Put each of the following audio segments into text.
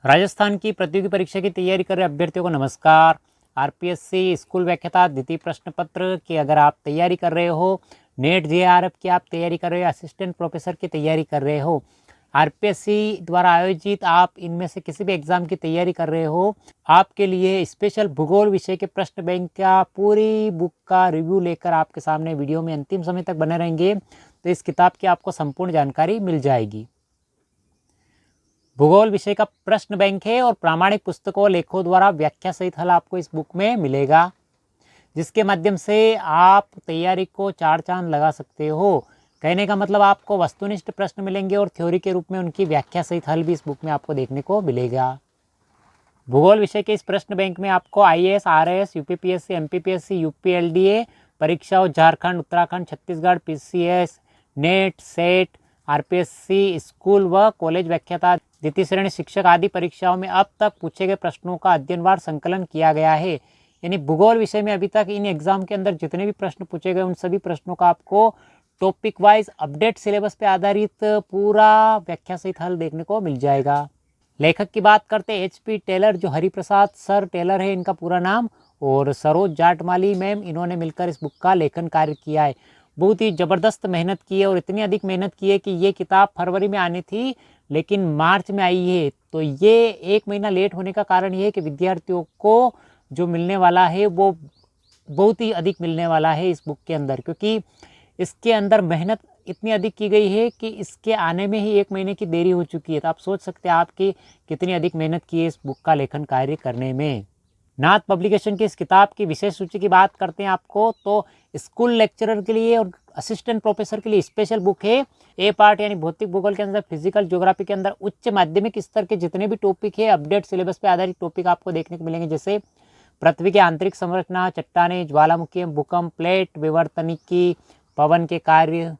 राजस्थान की प्रतियोगी परीक्षा की तैयारी कर रहे अभ्यर्थियों को नमस्कार। आरपीएससी स्कूल व्याख्याता द्वितीय प्रश्न पत्र की अगर आप तैयारी कर रहे हो, नेट जेआरएफ की आप तैयारी कर रहे हो, असिस्टेंट प्रोफेसर की तैयारी कर रहे हो, आरपीएससी द्वारा आयोजित आप इनमें से किसी भी एग्जाम की तैयारी कर रहे हो, आपके लिए स्पेशल भूगोल विषय के प्रश्न बैंक का पूरी बुक का रिव्यू लेकर आपके सामने वीडियो में अंतिम समय तक बने रहेंगे। तो इस किताब की आपको संपूर्ण जानकारी मिल जाएगी। भूगोल विषय का प्रश्न बैंक है और प्रामाणिक पुस्तकों लेखों द्वारा व्याख्या सहित हल आपको इस बुक में मिलेगा, जिसके माध्यम से आप तैयारी को चार चांद लगा सकते हो। कहने का मतलब आपको वस्तुनिष्ठ प्रश्न मिलेंगे और थ्योरी के रूप में उनकी व्याख्या सहित हल भी इस बुक में आपको देखने को मिलेगा। भूगोल विषय के इस प्रश्न बैंक में आपको आईएएस, आरआईएस, यूपीपीएससी, एमपीपीएससी, यूपीएलडीए परीक्षाओं Jharkhand, Uttarakhand, Chhattisgarh, PCS, net, set, RPSC school व कॉलेज व्याख्याता, द्वितीय श्रेणी शिक्षक आदि परीक्षाओं में अब तक पूछे गए प्रश्नों का अध्ययनवार संकलन किया गया है। यानी भूगोल विषय में अभी तक इन एग्जाम के अंदर जितने भी प्रश्न पूछे गए उन सभी प्रश्नों का आपको टॉपिक वाइज अपडेट सिलेबस पे आधारित पूरा व्याख्या सहित हल देखने को मिल जाएगा। लेखक की बात करते हैं HP टेलर, जो हरिप्रसाद सर टेलर है इनका पूरा नाम, और सरोज जाटमाली मैम, इन्होंने मिलकर इस बुक का लेखन कार्य किया है। बहुत ही ज़बरदस्त मेहनत की है और इतनी अधिक मेहनत की है कि ये किताब फरवरी में आनी थी लेकिन मार्च में आई है। तो ये एक महीना लेट होने का कारण ये है कि विद्यार्थियों को जो मिलने वाला है वो बहुत ही अधिक मिलने वाला है इस बुक के अंदर, क्योंकि इसके अंदर मेहनत इतनी अधिक की गई है कि इसके आने में ही एक महीने की देरी हो चुकी है। तो आप सोच सकते हैं आपकी कितनी अधिक मेहनत की है इस बुक का लेखन कार्य करने में। नाथ पब्लिकेशन की इस किताब की विशेष सूची की बात करते हैं आपको तो स्कूल लेक्चरर के लिए और असिस्टेंट प्रोफेसर के लिए स्पेशल बुक है। ए पार्ट यानी भौतिक भूगोल के अंदर, फिजिकल ज्योग्राफी के अंदर उच्च माध्यमिक स्तर के जितने भी टॉपिक है, अपडेट सिलेबस पे आधारित टॉपिक आपको देखने को मिलेंगे, जैसे पृथ्वी की आंतरिक संरचना, चट्टानें, ज्वालामुखी, भूकंप, प्लेट विवर्तनिकी, पवन के कार्य,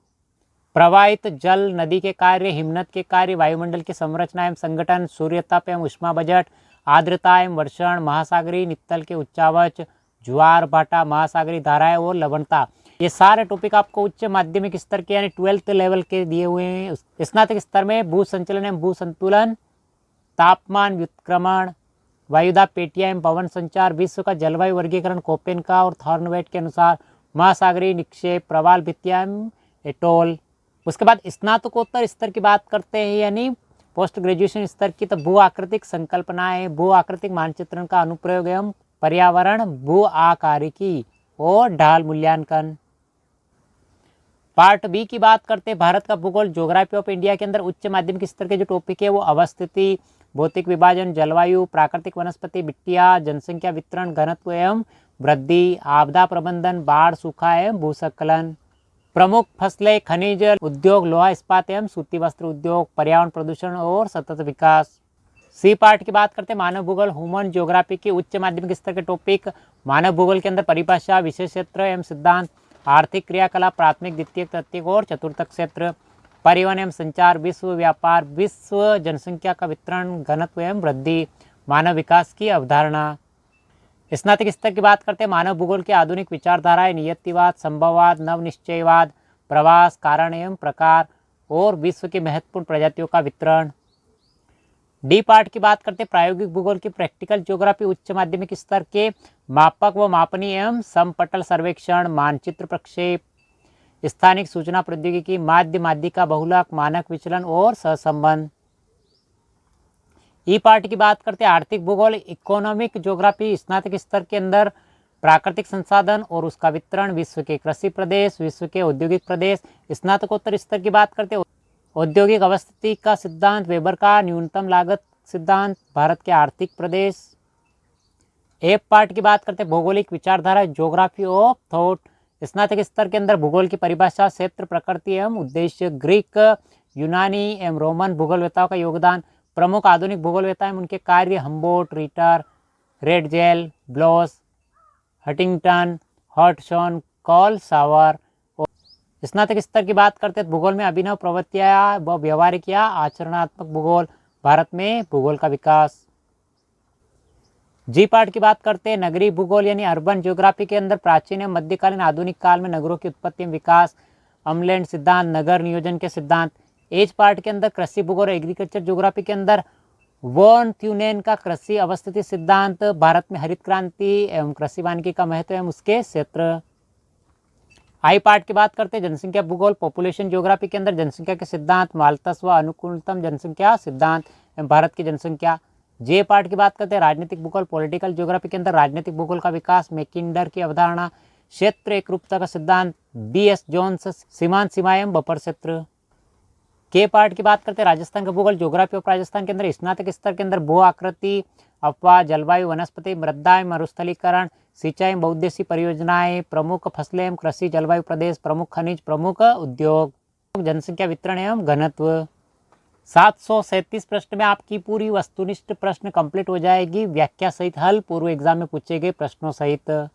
प्रवाहित जल नदी के कार्य, हिमनद के कार्य, वायुमंडल की संरचना एवं संगठन, सूर्यताप एवं उष्मा बजट, आर्द्रता एवं वर्षण, महासागरीय नित्तल के उच्चावच, ज्वार भाटा, महासागरीय धाराएं और लवणता, ये सारे टॉपिक आपको उच्च माध्यमिक स्तर के यानी 12th लेवल के दिए हुए हैं। स्नातक स्तर में भू संचलन एवं भू संतुलन, तापमान व्युत्क्रमण, वायुदाब पेटियां एवं पवन संचार, विश्व का जलवायु वर्गीकरण कोपेन का और थॉर्नवेट के अनुसार, महासागरीय निक्षेप, प्रवाल भित्तियां एवं एटोल। उसके बाद स्नातकोत्तर स्तर की बात करते हैं यानी पोस्ट ग्रेजुएशन स्तर की, तो भू आकृतिक संकल्पनाएं, भू आकृतिक मानचित्रण का अनुप्रयोग एवं पर्यावरण, भू आकारिकी और ढाल मूल्यांकन। पार्ट बी की बात करते हैं भारत का भूगोल, ज्योग्राफी ऑफ इंडिया के अंदर उच्च माध्यमिक स्तर के जो टॉपिक है वो अवस्थिति, भौतिक विभाजन, जलवायु, प्राकृतिक वनस्पति, मिट्टियाँ, जनसंख्या वितरण, घनत्व एवं वृद्धि, आपदा प्रबंधन, बाढ़, सूखा एवं भूस्खलन, प्रमुख फसलें, खनिज उद्योग, लोहा इस्पात एवं सूती वस्त्र उद्योग, पर्यावरण प्रदूषण और सतत विकास। सी पार्ट की बात करते हैं मानव भूगोल, ह्यूमन ज्योग्राफी के उच्च माध्यमिक स्तर के टॉपिक, मानव भूगोल के अंदर परिभाषा, विशेष क्षेत्र एवं सिद्धांत, आर्थिक क्रियाकलाप, प्राथमिक, द्वितीयक, तृतीयक और चतुर्थक क्षेत्र, परिवहन एवं संचार, विश्व व्यापार, विश्व जनसंख्या का वितरण, घनत्व एवं वृद्धि, मानव विकास की अवधारणा। स्नातक स्तर की बात करते हैं मानव भूगोल के आधुनिक विचारधाराएं, नियतिवाद, संभववाद, नवनिश्चयवाद, प्रवास, कारण एवं प्रकार और विश्व की महत्वपूर्ण प्रजातियों का वितरण। डी पार्ट की बात करते हैं प्रायोगिक भूगोल की प्रैक्टिकल ज्योग्राफी, उच्च माध्यमिक स्तर के मापक व मापनी एवं समपटल सर्वेक्षण, मानचित्र प्रक्षेप, स्थानिक सूचना प्रौद्योगिकी, माध्य माध्यिका बहुलक, मानक विचलन और सहसंबंध। ई पार्ट की बात करते हैं आर्थिक भूगोल, इकोनॉमिक ज्योग्राफी, स्नातक स्तर के अंदर प्राकृतिक संसाधन और उसका वितरण, विश्व के कृषि प्रदेश, विश्व के औद्योगिक प्रदेश। स्नातकोत्तर स्तर की बात करते हैं औद्योगिक अवस्थिति का सिद्धांत, वेबर का न्यूनतम लागत सिद्धांत, भारत के आर्थिक प्रदेश। एफ पार्ट की बात करते हैं भौगोलिक विचारधारा, ज्योग्राफी ऑफ थॉट। स्नातक स्तर के अंदर भूगोल की परिभाषा, क्षेत्र, प्रकृति एवं उद्देश्य, ग्रीक, यूनानी एवं रोमन भूगोलवेताओं का योगदान, प्रमुख आधुनिक भूगोलवेता एवं उनके कार्य, हम्बोल्ट, रिटर, रेडजेल, ब्लॉस, हटिंगटन, हॉटसन, कॉल सावर। स्नातक स्तर की बात करते हैं भूगोल में अभिनव प्रवृत्तियाँ व व्यवहारिक या आचरणात्मक भूगोल, भारत में भूगोल का विकास। जी पार्ट की बात करते हैं नगरीय भूगोल यानी अर्बन ज्योग्राफी के अंदर प्राचीन एवं मध्यकालीन आधुनिक काल में नगरों की उत्पत्ति एवं विकास, अम्लैंड सिद्धांत, नगर नियोजन के सिद्धांत। एज पार्ट के अंदर कृषि भूगोल, एग्रीकल्चर ज्योग्राफी के अंदर वॉन थ्यूनेन का कृषि अवस्थिति सिद्धांत, भारत में हरित क्रांति एवं कृषि वानिकी का महत्व एवं उसके क्षेत्र। आई पार्ट की बात करते हैं, जनसंख्या भूगोल पॉपुलेशन ज्योग्राफी के अंदर जनसंख्या के सिद्धांत, माल्थस व अनुकूलतम जनसंख्या सिद्धांत एवं भारत की जनसंख्या। जे पार्ट की बात करते हैं, राजनीतिक भूगोल पॉलिटिकल ज्योग्राफी के अंदर राजनीतिक भूगोल का विकास, मैकिंडर की अवधारणा, क्षेत्र एकरूपता का सिद्धांत, बी एस जोन्स सीमांत सीमा एवं बफर क्षेत्र। के पार्ट की बात करते हैं, राजस्थान का भूगोल ज्योग्राफी ऑफ राजस्थान के अंदर स्नातक स्तर के अंदर भू आकृति, अफवाह, जलवायु, वनस्पति, मृदा, मरुस्थलीकरण, सिंचाई, बहुउद्देशीय परियोजनाएं, प्रमुख फसलें एवं कृषि, जलवायु प्रदेश, प्रमुख खनिज, प्रमुख उद्योग, जनसंख्या वितरण एवं घनत्व। 737 प्रश्न में आपकी पूरी वस्तुनिष्ठ प्रश्न कंप्लीट हो जाएगी, व्याख्या सहित हल पूर्व एग्जाम में पूछे गए प्रश्नों सहित।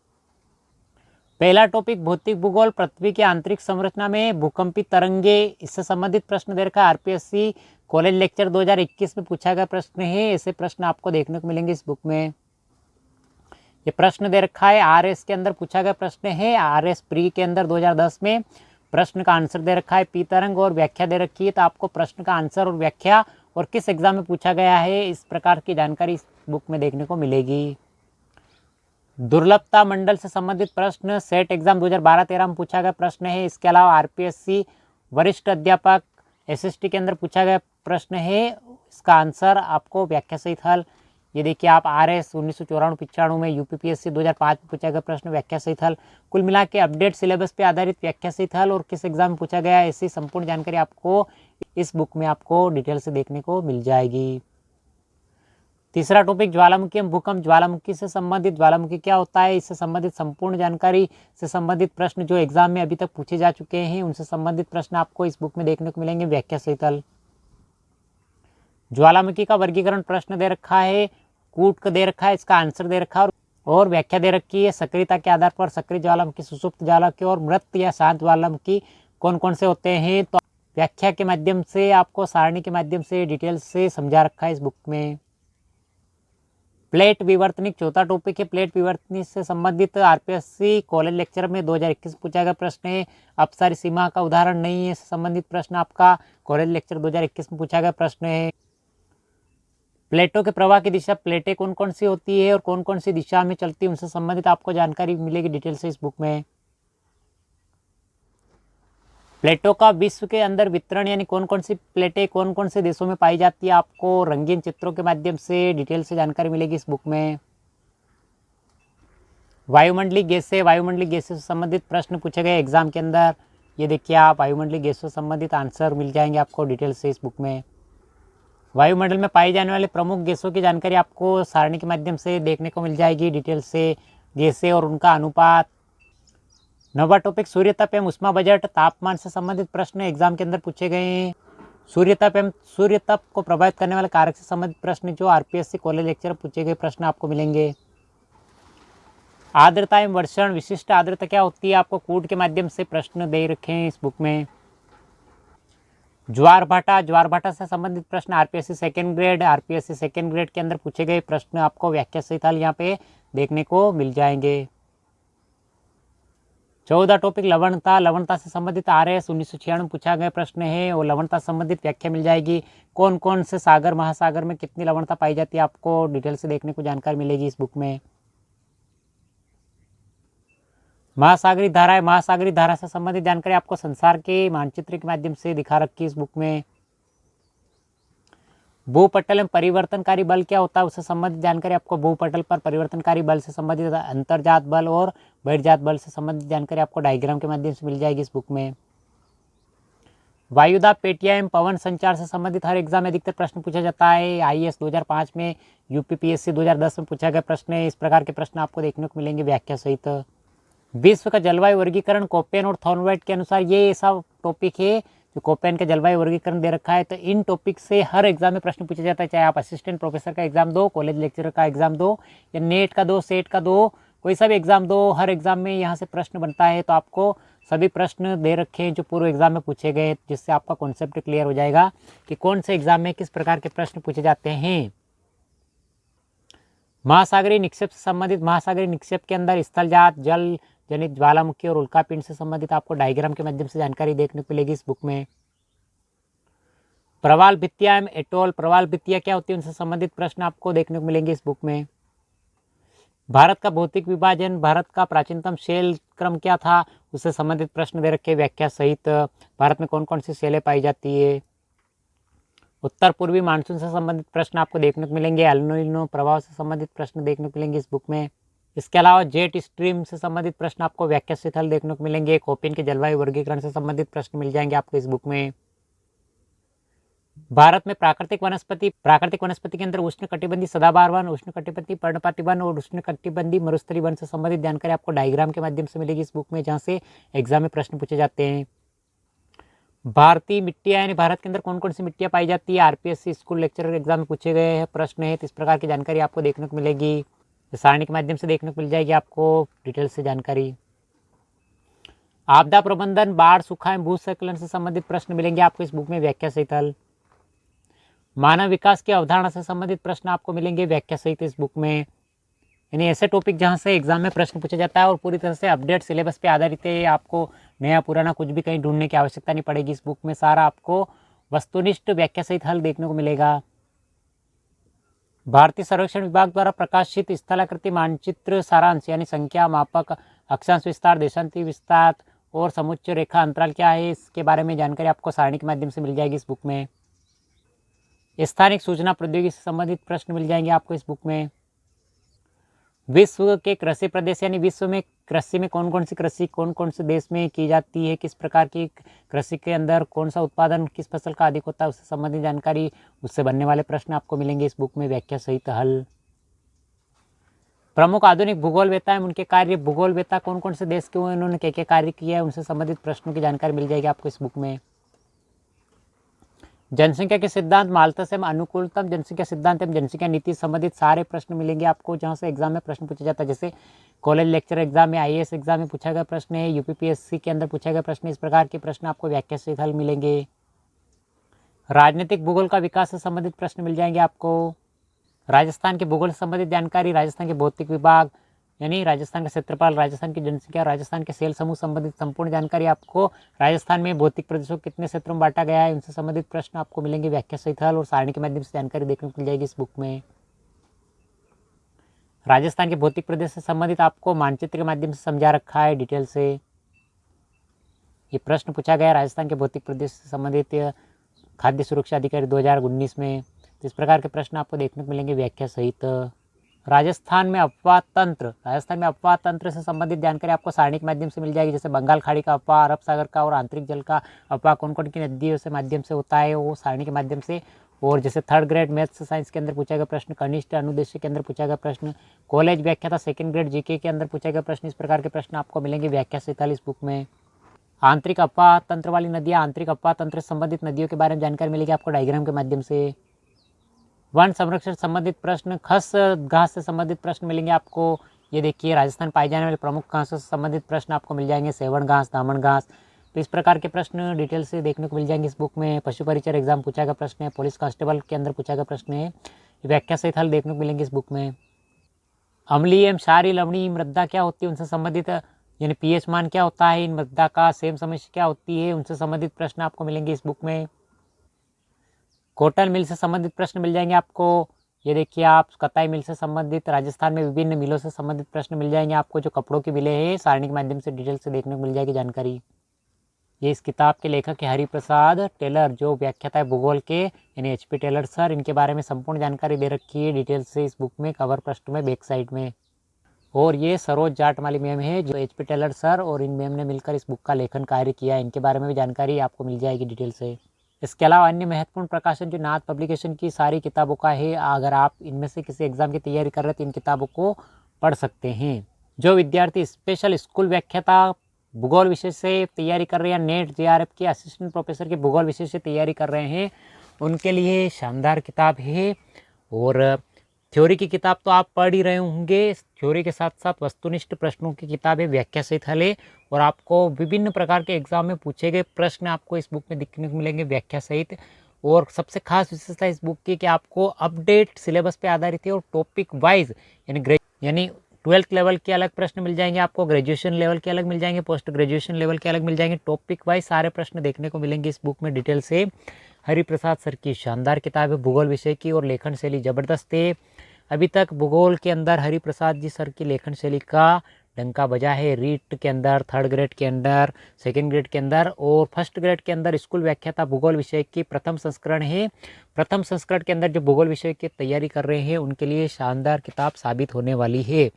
पहला टॉपिक भौतिक भूगोल, पृथ्वी की आंतरिक संरचना में भूकंपी तरंगे, इससे संबंधित प्रश्न दे रखा है। आरपीएससी कॉलेज लेक्चर 2021 में पूछा गया प्रश्न है, ऐसे प्रश्न आपको देखने को मिलेंगे इस बुक में। ये प्रश्न दे रखा है, आरएस के अंदर पूछा गया प्रश्न है, आरएस प्री के अंदर 2010 में प्रश्न का आंसर दे रखा है, पी तरंग और व्याख्या दे रखी है। तो आपको प्रश्न का आंसर और व्याख्या और किस एग्जाम में पूछा गया है, इस प्रकार की जानकारी इस बुक में देखने को मिलेगी। दुर्लभता मंडल से संबंधित प्रश्न सेट एग्जाम 2012-13 में पूछा गया प्रश्न है। इसके अलावा आरपीएससी वरिष्ठ अध्यापक एसएसटी के अंदर पूछा गया प्रश्न है, इसका आंसर आपको व्याख्या सहित हल। ये देखिए आप आरएस 1994-95 में, यूपीपीएससी 2005 में पूछा गया प्रश्न, व्याख्या सहित हल। कुल मिला के अपडेट सिलेबस पे आधारित व्याख्या सहित हल और किस एग्जाम में पूछा गया, ऐसी संपूर्ण जानकारी आपको इस बुक में आपको डिटेल से देखने को मिल जाएगी। तीसरा टॉपिक ज्वालामुखी एवं भूकंप, ज्वालामुखी से संबंधित, ज्वालामुखी क्या होता है, इससे संबंधित संपूर्ण जानकारी से संबंधित प्रश्न जो एग्जाम में अभी तक पूछे जा चुके हैं, उनसे संबंधित प्रश्न आपको इस बुक में देखने को मिलेंगे, व्याख्या सहित हल। ज्वालामुखी का वर्गीकरण प्रश्न दे रखा है, कूट दे रखा है, इसका आंसर दे रखा है और व्याख्या दे रखी है। सक्रियता के आधार पर सक्रिय ज्वालामुखी, सुसुप्त ज्वालामुखी और मृत या शांत ज्वालामुखी कौन कौन से होते हैं, तो व्याख्या के माध्यम से आपको सारणी के माध्यम से डिटेल से समझा रखा है इस बुक में। प्लेट विवर्तनिक चौथा टॉपिक है, प्लेट विवर्तनिक से संबंधित आरपीएससी कॉलेज लेक्चर में 2021 पूछा गया प्रश्न है। अपसारी सीमा का उदाहरण नहीं है, संबंधित प्रश्न आपका कॉलेज लेक्चर 2021 में पूछा गया प्रश्न है। प्लेटों के प्रवाह की दिशा, प्लेटें कौन कौन सी होती है और कौन कौन सी दिशा में चलती है, उनसे संबंधित आपको जानकारी मिलेगी डिटेल से इस बुक में। प्लेटों का विश्व के अंदर वितरण, यानी कौन कौन सी प्लेटें कौन कौन से देशों में पाई जाती है, आपको रंगीन चित्रों के माध्यम से डिटेल से जानकारी मिलेगी इस बुक में। वायुमंडलीय गैसें, वायुमंडलीय गैसों से संबंधित प्रश्न पूछे गए एग्जाम के अंदर, ये देखिए आप वायुमंडलीय गैसों से संबंधित आंसर मिल जाएंगे आपको डिटेल से इस बुक में। वायुमंडल में पाई जाने वाले प्रमुख गैसों की जानकारी आपको सारणी के माध्यम से देखने को मिल जाएगी डिटेल से, गैसें और उनका अनुपात। नवा टॉपिक सूर्यताप एवं उष्मा बजट, तापमान से संबंधित प्रश्न एग्जाम के अंदर पूछे गए हैं। सूर्यताप एवं सूर्यताप को प्रभावित करने वाले कारक से संबंधित प्रश्न जो आरपीएससी कॉलेज लेक्चर पूछे गए प्रश्न आपको मिलेंगे। आर्द्रता एवं वर्षण, विशिष्ट आर्द्रता क्या होती है, आपको कूट के माध्यम से प्रश्न दे रखे हैं इस बुक में। ज्वार भाटा, ज्वार भाटा से संबंधित प्रश्न RPSC second grade, RPSC second grade के अंदर पूछे गए प्रश्न आपको व्याख्या सहित हल यहाँ पे देखने को मिल जाएंगे। 14 टॉपिक लवणता, लवणता से संबंधित आरएस 1996 में पूछा गया प्रश्न है और लवणता संबंधित व्याख्या मिल जाएगी। कौन कौन से सागर महासागर में कितनी लवणता पाई जाती है, आपको डिटेल से देखने को जानकारी मिलेगी इस बुक में। महासागरीय धाराएं, महासागरीय धारा से संबंधित जानकारी आपको संसार के मानचित्र के माध्यम से दिखा रखी है इस बुक में। भूपटल में परिवर्तनकारी बल क्या होता है, उससे संबंधित जानकारी आपको भूपटल पर परिवर्तनकारी बल से संबंधित, अंतर्जात बल और बहिर्जात बल से संबंधित जानकारी आपको डायग्राम के माध्यम से मिल जाएगी इस बुक में। वायुदाब पेटियां एवं पवन संचार से संबंधित हर एग्जाम में अधिकतर प्रश्न पूछा जाता है। आईएएस 2005 में, यूपीपीएससी 2010 में पूछा गया प्रश्न है, इस प्रकार के प्रश्न आपको देखने को मिलेंगे व्याख्या सहित। विश्व का जलवायु वर्गीकरण कोपेन और थॉर्नवेट के अनुसार, ये ऐसा टॉपिक है जो कोपेन का जलवायु वर्गीकरण दे रखा है। तो इन टॉपिक से हर एग्जाम में प्रश्न पूछा जाता है, चाहे आप असिस्टेंट प्रोफेसर का एग्जाम दो, कॉलेज लेक्चरर का एग्जाम दो, या नेट का दो, सेट का दो, कोई सा भी एग्जाम दो, हर एग्जाम में यहाँ से प्रश्न बनता है। तो आपको सभी प्रश्न दे रखे हैं जो पूर्व एग्जाम में पूछे गए, जिससे आपका कॉन्सेप्ट क्लियर हो जाएगा कि कौन से एग्जाम में किस प्रकार के प्रश्न पूछे जाते हैं। महासागरीय निक्षेप से संबंधित, महासागरीय निक्षेप के अंदर स्थलजात, जल जनित ज्वालामुखी और उल्कापिंड से संबंधित आपको डायग्राम के माध्यम से जानकारी देखने को मिलेगी इस बुक में। प्रवाल भित्तियां एवं एटोल, प्रवाल भित्तियां क्या होती है उनसे संबंधित प्रश्न आपको देखने को मिलेंगे इस बुक में। भारत का भौतिक विभाजन, भारत का प्राचीनतम शैल क्रम क्या था, उससे संबंधित प्रश्न दे रखे व्याख्या सहित। भारत में कौन कौन सी शैलें पाई जाती है। उत्तर पूर्वी मानसून से संबंधित प्रश्न आपको देखने को मिलेंगे। एल नीनो प्रभाव से संबंधित प्रश्न देखने को मिलेंगे इस बुक में। इसके अलावा जेट स्ट्रीम से संबंधित प्रश्न आपको व्याख्या सहित हल देखने को मिलेंगे। कोपेन के जलवायु वर्गीकरण से संबंधित प्रश्न मिल जाएंगे आपको इस बुक में। भारत में प्राकृतिक वनस्पति के अंदर उष्ण कटिबंधी सदाबहार वन, उष्ण कटिबंधी पर्णपाती वन और उष्ण कटिबंधी मरुस्थलीय वन से संबंधित जानकारी आपको डायग्राम के माध्यम से मिलेगी इस बुक में, जहां से एग्जाम में प्रश्न पूछे जाते हैं। भारतीय मिट्टियां यानी भारत के अंदर कौन कौन सी मिट्टियां पाई जाती है, आरपीएससी स्कूल लेक्चरर एग्जाम में पूछे गए हैं प्रश्न है, तो इस प्रकार की जानकारी आपको देखने को मिलेगी। सारणी के माध्यम से देखने को मिल जाएगी आपको डिटेल से जानकारी। आपदा प्रबंधन, बाढ़, सूखा एवं भूस्खलन से संबंधित प्रश्न मिलेंगे आपको इस बुक में व्याख्या सहित हल। मानव विकास की अवधारणा से संबंधित प्रश्न आपको मिलेंगे व्याख्या सहित इस बुक में। यानी ऐसे टॉपिक जहां से एग्जाम में प्रश्न पूछा जाता है और पूरी तरह से अपडेट सिलेबस पे आधारित है। आपको नया पुराना कुछ भी कहीं ढूंढने की आवश्यकता नहीं पड़ेगी। इस बुक में सारा आपको वस्तुनिष्ठ व्याख्या सहित हल देखने को मिलेगा। भारतीय सर्वेक्षण विभाग द्वारा प्रकाशित स्थलाकृति मानचित्र सारांश यानी संख्या, मापक, अक्षांश विस्तार, देशांतर विस्तार और समुच्चय रेखा अंतराल क्या है, इसके बारे में जानकारी आपको सारणी के माध्यम से मिल जाएगी इस बुक में। स्थानिक सूचना प्रौद्योगिकी से संबंधित प्रश्न मिल जाएंगे आपको इस बुक में। विश्व के कृषि प्रदेश यानी विश्व में कृषि में कौन कौन सी कृषि कौन कौन से देश में की जाती है, किस प्रकार की कृषि के अंदर कौन सा उत्पादन किस फसल का अधिक होता है, उससे संबंधित जानकारी, उससे बनने वाले प्रश्न आपको मिलेंगे इस बुक में व्याख्या सहित हल। प्रमुख आधुनिक भूगोलवेता एवं उनके कार्य, भूगोलवेता कौन कौन से देश के हुए, उन्होंने क्या क्या कार्य किया है, उनसे संबंधित प्रश्नों की जानकारी मिल जाएगी आपको इस बुक में। जनसंख्या के सिद्धांत, माल्थस एवं अनुकूलतम जनसंख्या सिद्धांत एवं जनसंख्या नीति संबंधित सारे प्रश्न मिलेंगे आपको, जहां से एग्जाम में प्रश्न पूछा जाता है। जैसे कॉलेज लेक्चर एग्जाम में, आईएएस एग्जाम में पूछा गया प्रश्न है, यूपीपीएससी के अंदर पूछा गया प्रश्न, इस प्रकार के प्रश्न आपको व्याख्या सहित हल मिलेंगे। राजनीतिक भूगोल का विकास से संबंधित प्रश्न मिल जाएंगे आपको। राजस्थान के भूगोल से संबंधित जानकारी, राजस्थान के भौतिक विभाग यानी राजस्थान का क्षेत्रफल, राजस्थान की जनसंख्या, राजस्थान के सेल समूह संबंधित संपूर्ण जानकारी आपको, राजस्थान में भौतिक प्रदेशों को कितने क्षेत्रों में बांटा गया है, उनसे संबंधित प्रश्न आपको मिलेंगे व्याख्या सहित हल और सारणी के माध्यम से जानकारी देखने को मिल जाएगी इस बुक में। राजस्थान के भौतिक प्रदेश से संबंधित आपको मानचित्र के माध्यम से समझा रखा है डिटेल से। ये प्रश्न पूछा गया राजस्थान के भौतिक प्रदेश से संबंधित खाद्य सुरक्षा अधिकारी 2019 में, तो इस प्रकार के प्रश्न आपको देखने को मिलेंगे व्याख्या सहित। राजस्थान में अफवाह तंत्र से संबंधित जानकारी आपको सारणी के माध्यम से मिल जाएगी। जैसे बंगाल खाड़ी का अफवाह, अरब सागर का और आंतरिक जल का अफवाह कौन कौन की नदियों से माध्यम से होता है, वो सारणी के माध्यम से। और जैसे थर्ड ग्रेड मैथ्स साइंस के अंदर पूछा गया प्रश्न, कनिष्ठ अनुदेश के अंदर पूछा गया प्रश्न, कॉलेज व्याख्या था सेकंड ग्रेड जीके के अंदर पूछा गया प्रश्न, इस प्रकार के प्रश्न आपको मिलेंगे व्याख्या सहित इस बुक में। आंतरिक अफवाह तंत्र वाली नदियाँ, आंतरिक अफवाह तंत्र से संबंधित नदियों के बारे में जानकारी मिलेगी आपको डायग्राम के माध्यम से। वन संरक्षण संबंधित प्रश्न, खस घास से संबंधित प्रश्न मिलेंगे आपको। ये देखिए राजस्थान पाई जाने वाले प्रमुख घासों से संबंधित प्रश्न आपको मिल जाएंगे, सेवण घास, दामन घास, तो इस प्रकार के प्रश्न डिटेल से देखने को मिल जाएंगे इस बुक में। पशु परिचर एग्जाम पूछा गया प्रश्न है, पुलिस कांस्टेबल के अंदर पूछा गया प्रश्न है, व्याख्या सहित हल देखने को मिलेंगे इस बुक में। अम्लीय एवं क्षारीय लवणीय मृदा क्या होती है, उनसे संबंधित यानी पीएच मान क्या होता है इन मृदा का, सेम समस्या क्या होती है, उनसे संबंधित प्रश्न आपको मिलेंगे इस बुक में। कॉटन मिल से संबंधित प्रश्न मिल जाएंगे आपको। ये देखिए आप कताई मिल से संबंधित, राजस्थान में विभिन्न मिलों से संबंधित प्रश्न मिल जाएंगे आपको। जो कपड़ों की मिलें हैं सारणी के माध्यम से डिटेल से देखने को मिल जाएगी जानकारी। ये इस किताब के लेखक है हरिप्रसाद टेलर, जो व्याख्याता है भूगोल के यानी एचपी टेलर सर। इनके बारे में संपूर्ण जानकारी दे रखी है डिटेल से इस बुक में, कवर पृष्ठ में, बैक साइड में। और ये सरोज जाटमाली मैम है, जो एचपी टेलर सर और इन मैम ने मिलकर इस बुक का लेखन कार्य किया है। इनके बारे में भी जानकारी आपको मिल जाएगी डिटेल से। इसके अलावा अन्य महत्वपूर्ण प्रकाशन जो नाथ पब्लिकेशन की सारी किताबों का है, अगर आप इनमें से किसी एग्जाम की तैयारी कर रहे हैं तो इन किताबों को पढ़ सकते हैं। जो विद्यार्थी स्पेशल स्कूल व्याख्याता भूगोल विषय से तैयारी कर रहे हैं, नेट जेआरएफ के असिस्टेंट प्रोफेसर के भूगोल विषय से तैयारी कर रहे हैं, उनके लिए शानदार किताब है। और थ्योरी की किताब तो आप पढ़ ही रहे होंगे, थ्योरी के साथ साथ वस्तुनिष्ठ प्रश्नों की किताब है, व्याख्या सहित हल है। और आपको विभिन्न प्रकार के एग्जाम में पूछे गए प्रश्न आपको इस बुक में देखने को मिलेंगे व्याख्या सहित। और सबसे खास विशेषता इस बुक की कि आपको अपडेट सिलेबस पे आधारित है और टॉपिक वाइज यानी 12th लेवल के अलग प्रश्न मिल जाएंगे आपको, ग्रेजुएशन लेवल के अलग मिल जाएंगे, पोस्ट ग्रेजुएशन लेवल के अलग मिल जाएंगे, टॉपिक वाइज सारे प्रश्न देखने को मिलेंगे इस बुक में डिटेल से। हरिप्रसाद सर की शानदार किताब है भूगोल विषय की और लेखन शैली ज़बरदस्त है। अभी तक भूगोल के अंदर हरिप्रसाद जी सर की लेखन शैली का डंका बजा है। रीट के अंदर, थर्ड ग्रेड के अंदर, सेकंड ग्रेड के अंदर और फर्स्ट ग्रेड के अंदर स्कूल व्याख्याता भूगोल विषय की प्रथम संस्करण है। प्रथम संस्करण के अंदर जो भूगोल विषय की तैयारी कर रहे हैं उनके लिए शानदार किताब साबित होने वाली है।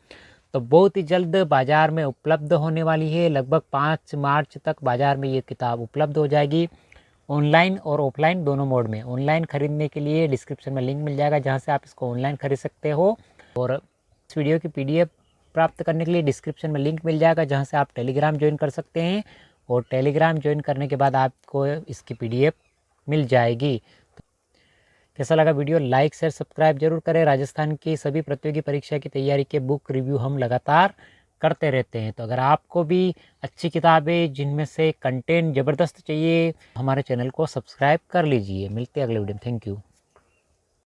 तो बहुत ही जल्द बाज़ार में उपलब्ध होने वाली है। लगभग 5 मार्च तक बाज़ार में ये किताब उपलब्ध हो जाएगी, ऑनलाइन और ऑफलाइन दोनों मोड में। ऑनलाइन खरीदने के लिए डिस्क्रिप्शन में लिंक मिल जाएगा जहां से आप इसको ऑनलाइन खरीद सकते हो, और इस वीडियो की PDF प्राप्त करने के लिए डिस्क्रिप्शन में लिंक मिल जाएगा जहां से आप टेलीग्राम ज्वाइन कर सकते हैं, और टेलीग्राम ज्वाइन करने के बाद आपको इसकी PDF मिल जाएगी। कैसा लगा वीडियो? लाइक शेयर सब्सक्राइब जरूर करें। राजस्थान की सभी प्रतियोगी परीक्षा की तैयारी के बुक रिव्यू हम लगातार करते रहते हैं। तो अगर आपको भी अच्छी किताबें जिनमें से कंटेंट ज़बरदस्त चाहिए, हमारे चैनल को सब्सक्राइब कर लीजिए। मिलते हैं अगले वीडियो में। Thank you.